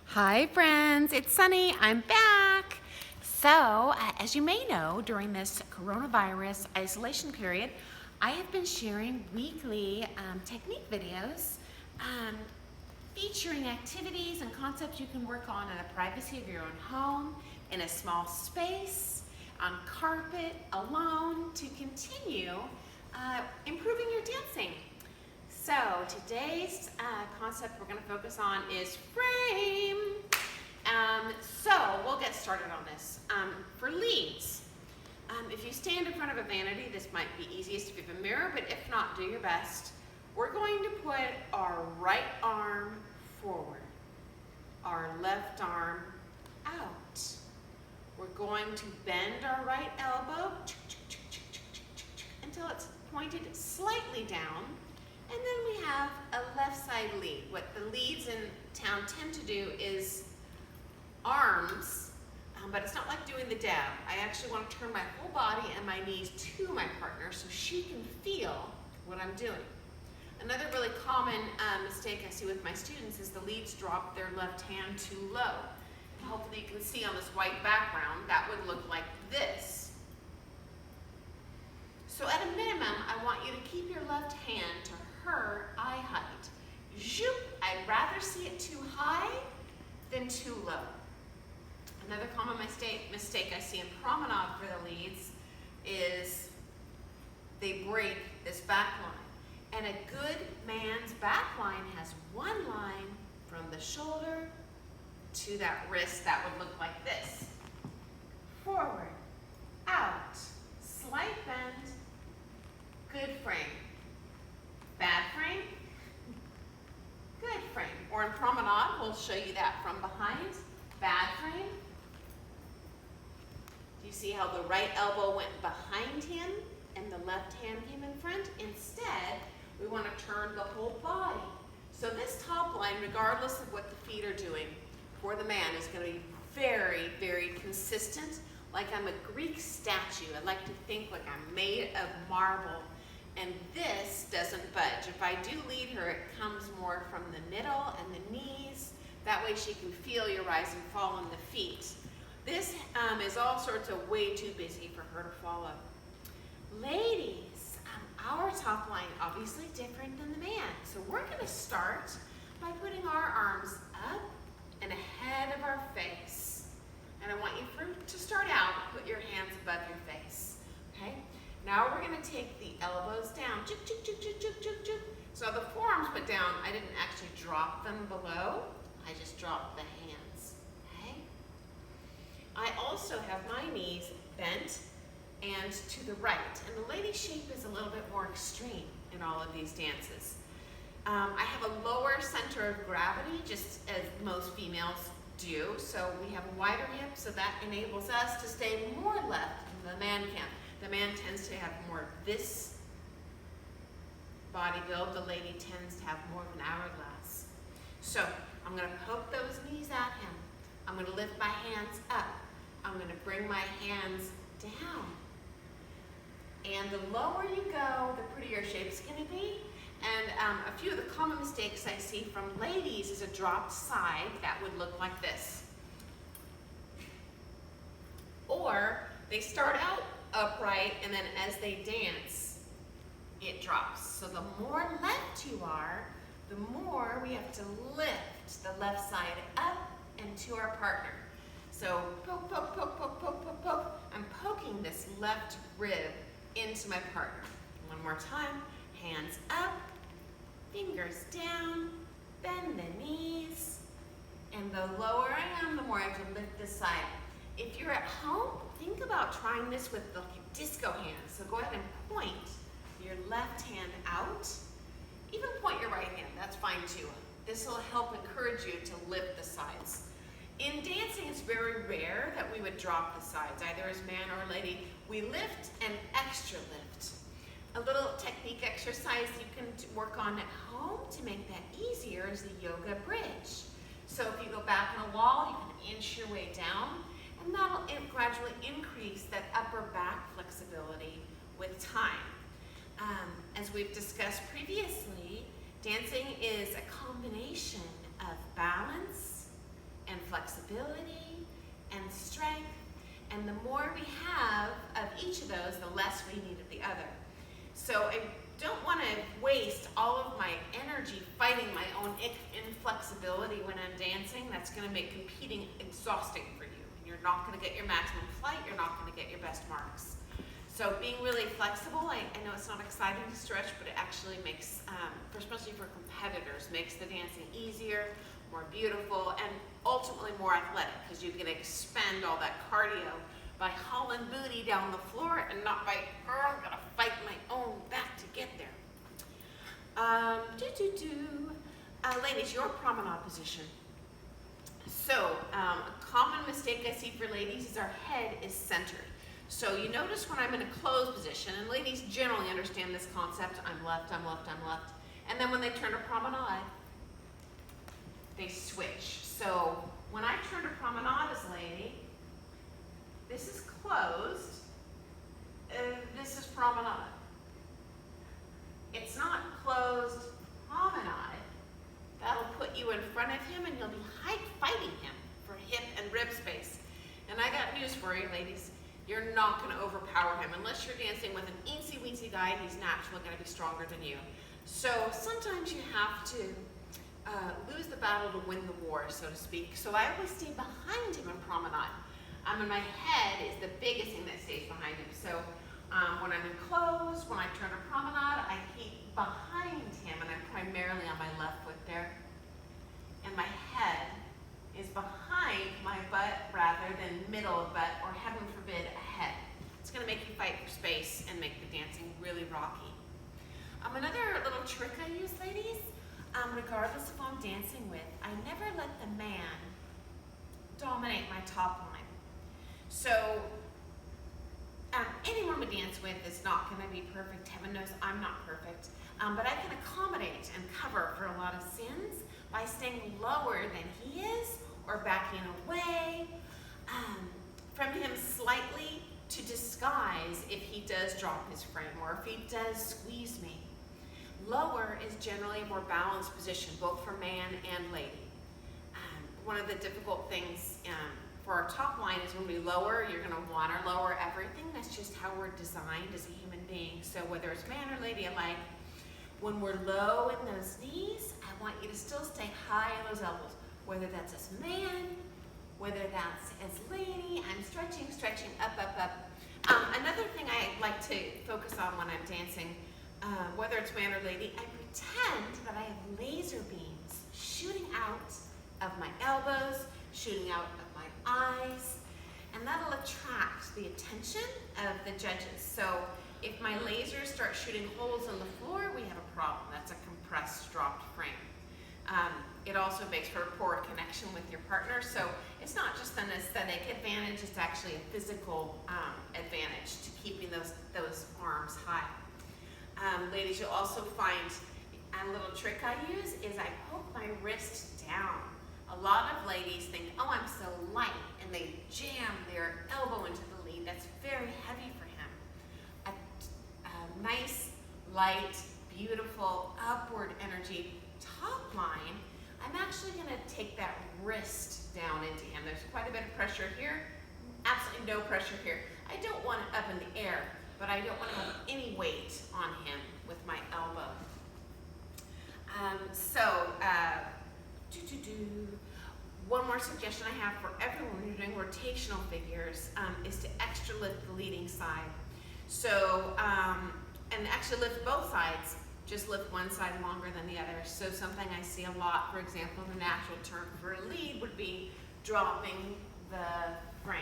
Hi friends, it's Sunny. I'm back. So, as you may know, during this coronavirus isolation period, I have been sharing weekly technique videos featuring activities and concepts you can work on in the privacy of your own home, in a small space, on carpet, alone, to continue improving your dancing. So today's concept we're going to focus on is frame. So we'll get started on this. For leads, if you stand in front of a vanity, this might be easiest if you have a mirror, but if not, do your best. We're going to put our right arm forward, our left arm out. We're going to bend our right elbow until it's pointed slightly down. And then we have a left side lead. What the leads in town tend to do is arms, but it's not like doing the dab. I actually want to turn my whole body and my knees to my partner so she can feel what I'm doing. Another really common mistake I see with my students is the leads drop their left hand too low. And hopefully you can see on this white background, that would look like this. So at a minimum, I want you to keep your left hand to her eye height. Zoop, I'd rather see it too high than too low. Another common mistake I see in Promenade for the leads is they break this back line. And a good man's back line has one line from the shoulder to that wrist that would look like this. Forward, out, slight bend, good frame. Bad frame, good frame. Or in Promenade, we'll show you that from behind. Bad frame. Do you see how the right elbow went behind him and the left hand came in front? Instead, we want to turn the whole body. So this top line, regardless of what the feet are doing, for the man is going to be very, very consistent, like I'm a Greek statue. I like to think like I'm made of marble. And this doesn't budge. If I do lead her, it comes more from the middle and the knees. That way she can feel your rise and fall in the feet. This is all sorts of way too busy for her to follow. Ladies, our top line obviously different than the man. So we're going to start by putting our arms up and ahead of our face. And I want you to start out, put your hands above your face. Okay? Now we're going to take the elbows down. Juk, juk, juk, juk, juk, juk, juk. So the forearms put down, I didn't actually drop them below. I just dropped the hands. Okay? I also have my knees bent and to the right. And the lady shape is a little bit more extreme in all of these dances. I have a lower center of gravity, just as most females do. So we have a wider hip, so that enables us to stay more left than the man can. The man tends to have more of this body build. The lady tends to have more of an hourglass. So I'm going to poke those knees at him. I'm going to lift my hands up. I'm going to bring my hands down. And the lower you go, the prettier shape's going to be. And a few of the common mistakes I see from ladies is a dropped side that would look like this. Or they start out upright, and then as they dance, it drops. So the more left you are, the more we have to lift the left side up and to our partner. So poke, poke, poke, poke, poke, poke, poke. I'm poking this left rib into my partner. One more time, hands up, fingers down, bend the knees, and the lower I am, the more I have to lift this side. If you're at home, think about trying this with the disco hands. So go ahead and point your left hand out. Even point your right hand, that's fine too. This will help encourage you to lift the sides. In dancing, it's very rare that we would drop the sides, either as man or lady. We lift and extra lift. A little technique exercise you can work on at home to make that easier is the yoga bridge. So if you go back on a wall, you can inch your way down. And that'll gradually increase that upper back flexibility with time. As we've discussed previously, dancing is a combination of balance flexibility and strength. And the more we have of each of those, the less we need of the other. So I don't want to waste all of my energy fighting my own inflexibility when I'm dancing. That's going to make competing exhausting for you. You're not going to get your maximum flight. You're not going to get your best marks. So being really flexible, I know it's not exciting to stretch, but it actually makes, especially for competitors, makes the dancing easier, more beautiful, and ultimately more athletic, because you can expend all that cardio by hauling booty down the floor and not by, I'm gonna fight my own back to get there. Ladies, your promenade position. So a common mistake I see for ladies is our head is centered. So you notice when I'm in a closed position, and ladies generally understand this concept, I'm left, I'm left, I'm left. And then when they turn to promenade, they switch. So when I turn to promenade as a lady, this is closed, this is promenade. It's not closed promenade. That'll put you in front of him and you'll be fighting him for hip and rib space. And I got news for you, ladies. You're not going to overpower him. Unless you're dancing with an eensy-weensy guy, he's naturally going to be stronger than you. So sometimes you have to lose the battle to win the war, so to speak. So I always stay behind him in promenade. And my head is the biggest thing that stays behind him. So when I'm in close, when I turn to promenade, I keep behind him, and I'm primarily on my left foot there. And my head is behind my butt rather than middle of butt, or heaven forbid, ahead. It's going to make you fight for space and make the dancing really rocky. Another little trick I use, ladies, regardless of who I'm dancing with, I never let the man dominate my top line. So anyone we dance with is not going to be perfect. Heaven knows I'm not perfect. But I can accommodate and cover for a lot of sins by staying lower than he is, or backing away from him slightly to disguise if he does drop his frame or if he does squeeze me. Lower is generally a more balanced position, both for man and lady. One of the difficult things for our top line is when we lower, you're going to want to lower everything. That's just how we're designed as a human being. So whether it's man or lady alike, when we're low in those knees, I want you to still stay high in those elbows. Whether that's as man, whether that's as lady, I'm stretching, up, up, up. Another thing I like to focus on when I'm dancing, whether it's man or lady, I pretend that I have laser beams shooting out of my elbows, shooting out of my eyes, and that'll attract the attention of the judges. So if my lasers start shooting holes in the floor, we have a problem. That's a compressed, dropped frame. It also makes for a poor connection with your partner. So it's not just an aesthetic advantage, it's actually a physical advantage to keeping those arms high. Ladies, you'll also find a little trick I use is I poke my wrist down. A lot of ladies think, oh, I'm so light, and they jam their elbow into the lead. That's very heavy for him. A nice, light, beautiful, upward energy top line, I'm actually going to take that wrist down into him. There's quite a bit of pressure here, absolutely no pressure here. I don't want it up in the air, but I don't want to have any weight on him with my elbow. One more suggestion I have for everyone when you're doing rotational figures is to extra lift the leading side. So, and actually lift both sides, just lift one side longer than the other. So something I see a lot, for example, the natural turn for a lead would be dropping the frame.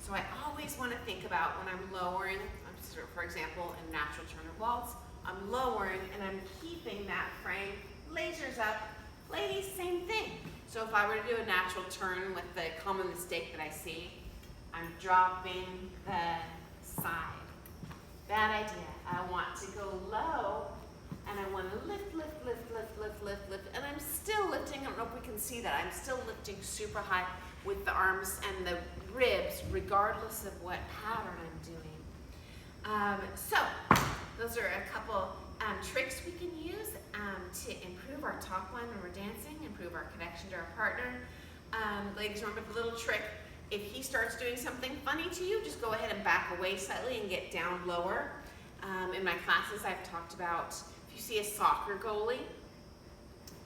So I always want to think about when I'm lowering, for example, in natural turn or waltz, I'm lowering and I'm keeping that frame, lasers up. Ladies, same thing. So if I were to do a natural turn with the common mistake that I see, I'm dropping the side. Bad idea. I want to go low and I want to lift, lift, lift, lift, lift, lift, lift, and I'm still lifting. I don't know if we can see that. I'm still lifting super high with the arms and the ribs, regardless of what pattern I'm doing. So those are a couple tricks we can use to improve our top line when we're dancing, improve our connection to our partner. Ladies, remember the little trick. If he starts doing something funny to you, just go ahead and back away slightly and get down lower. In my classes, I've talked about if you see a soccer goalie,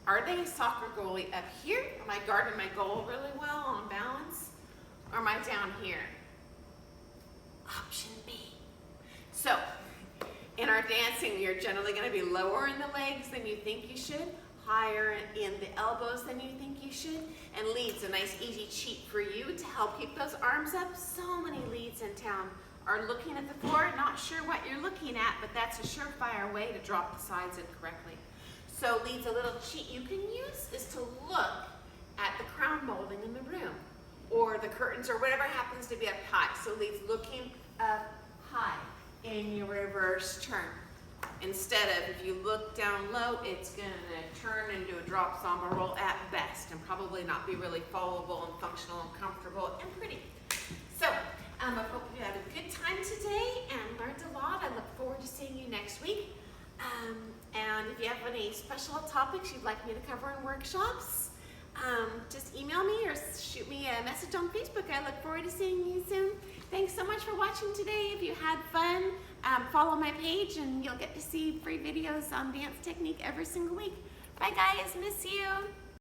are they a soccer goalie up here? Am I guarding my goal really well on balance? Or am I down here? Option B. So, in our dancing, you're generally going to be lower in the legs than you think you should, higher in the elbows than you think you should, and leads, a nice easy cheat for you to help keep those arms up. So many leads in town are looking at the floor, not sure what you're looking at, but that's a surefire way to drop the sides in correctly. So leads, a little cheat you can use is to look at the crown molding in the room, or the curtains, or whatever happens to be up high. So leads looking up high in your reverse turn. Instead of, if you look down low, it's going to turn into a drop samba roll at best and probably not be really followable and functional and comfortable and pretty. So, I hope you had a good time today and learned a lot. I look forward to seeing you next week. And if you have any special topics you'd like me to cover in workshops, just email me or shoot me a message on Facebook. I look forward to seeing you soon. Thanks so much for watching today. If you had fun, follow my page and you'll get to see free videos on dance technique every single week. Bye guys, miss you.